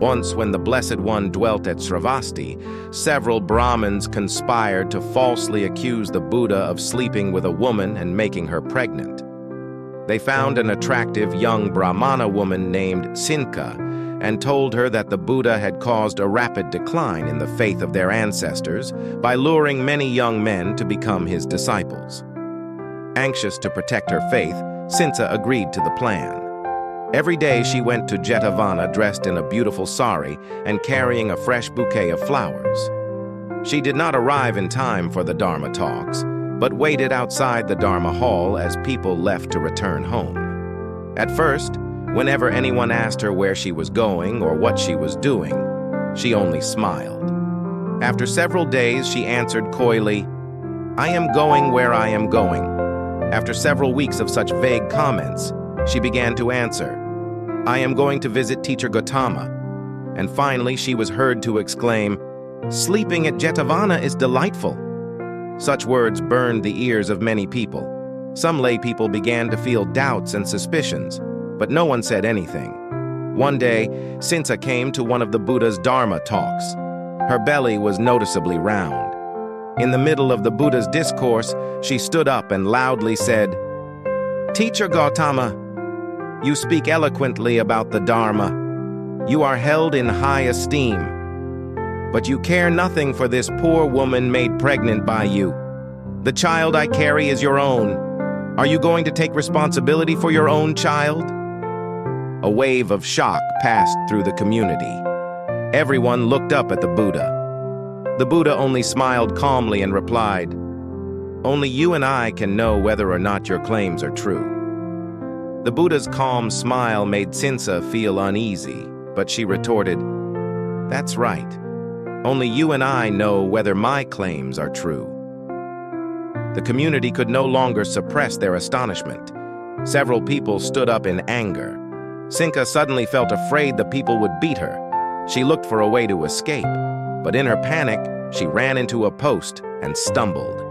Once, when the Blessed One dwelt at Sravasti, several Brahmins conspired to falsely accuse the Buddha of sleeping with a woman and making her pregnant. They found an attractive young Brahmana woman named Sinka and told her that the Buddha had caused a rapid decline in the faith of their ancestors by luring many young men to become his disciples. Anxious to protect her faith, Sinka agreed to the plan. Every day she went to Jetavana dressed in a beautiful sari and carrying a fresh bouquet of flowers. She did not arrive in time for the Dharma talks, but waited outside the Dharma hall as people left to return home. At first, whenever anyone asked her where she was going or what she was doing, she only smiled. After several days, she answered coyly, "I am going where I am going." After several weeks of such vague comments, she began to answer, "I am going to visit teacher Gautama." And finally, she was heard to exclaim, "Sleeping at Jetavana is delightful." Such words burned the ears of many people. Some lay people began to feel doubts and suspicions, but no one said anything. One day, Sinta came to one of the Buddha's Dharma talks. Her belly was noticeably round. In the middle of the Buddha's discourse, she stood up and loudly said, "Teacher Gautama, you speak eloquently about the Dharma. You are held in high esteem. But you care nothing for this poor woman made pregnant by you. The child I carry is your own. Are you going to take responsibility for your own child?" A wave of shock passed through the community. Everyone looked up at the Buddha. The Buddha only smiled calmly and replied, "Only you and I can know whether or not your claims are true." The Buddha's calm smile made Sinsa feel uneasy, but she retorted, "That's right. Only you and I know whether my claims are true." The community could no longer suppress their astonishment. Several people stood up in anger. Sinka suddenly felt afraid the people would beat her. She looked for a way to escape, but in her panic, she ran into a post and stumbled.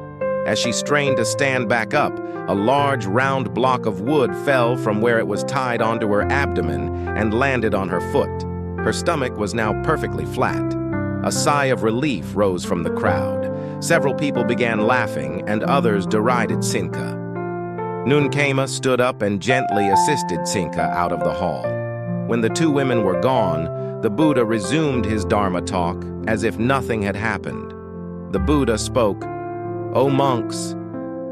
As she strained to stand back up, a large round block of wood fell from where it was tied onto her abdomen and landed on her foot. Her stomach was now perfectly flat. A sigh of relief rose from the crowd. Several people began laughing, and others derided Sinka. Nunkema stood up and gently assisted Sinka out of the hall. When the two women were gone, the Buddha resumed his Dharma talk as if nothing had happened. The Buddha spoke, "O monks,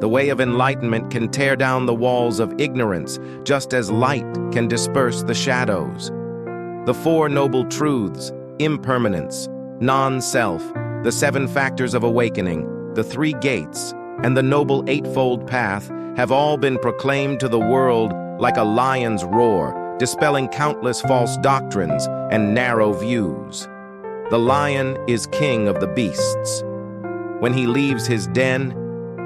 the way of enlightenment can tear down the walls of ignorance just as light can disperse the shadows. The Four Noble Truths, impermanence, non-self, the 7 factors of awakening, the 3 gates, and the Noble Eightfold Path have all been proclaimed to the world like a lion's roar, dispelling countless false doctrines and narrow views. The lion is king of the beasts. When he leaves his den,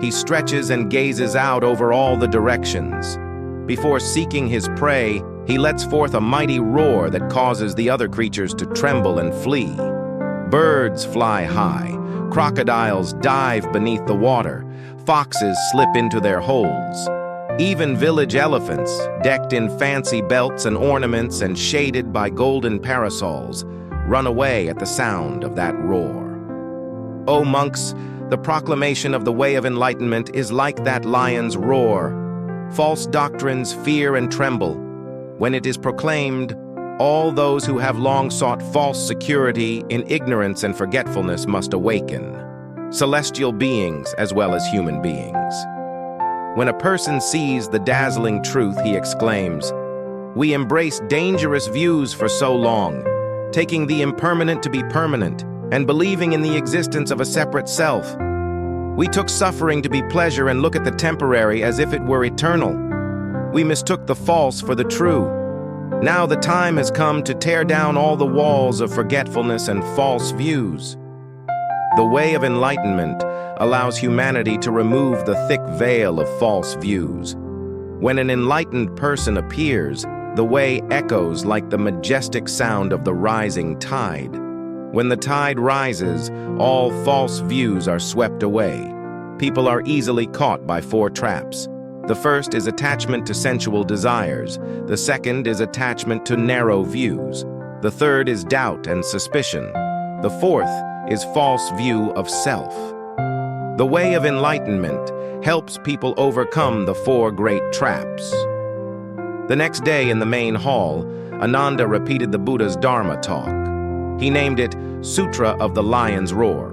he stretches and gazes out over all the directions. Before seeking his prey, he lets forth a mighty roar that causes the other creatures to tremble and flee. Birds fly high, crocodiles dive beneath the water, foxes slip into their holes. Even village elephants, decked in fancy belts and ornaments and shaded by golden parasols, run away at the sound of that roar. O monks, the proclamation of the way of enlightenment is like that lion's roar. False doctrines fear and tremble. When it is proclaimed, all those who have long sought false security in ignorance and forgetfulness must awaken. Celestial beings as well as human beings. When a person sees the dazzling truth, he exclaims, "We embraced dangerous views for so long, taking the impermanent to be permanent and believing in the existence of a separate self. We took suffering to be pleasure and look at the temporary as if it were eternal. We mistook the false for the true. Now the time has come to tear down all the walls of forgetfulness and false views." The way of enlightenment allows humanity to remove the thick veil of false views. When an enlightened person appears, the way echoes like the majestic sound of the rising tide. When the tide rises, all false views are swept away. People are easily caught by 4 traps. The first is attachment to sensual desires. The second is attachment to narrow views. The third is doubt and suspicion. The fourth is false view of self. The way of enlightenment helps people overcome the four great traps. The next day in the main hall, Ananda repeated the Buddha's Dharma talk. He named it Sutra of the Lion's Roar.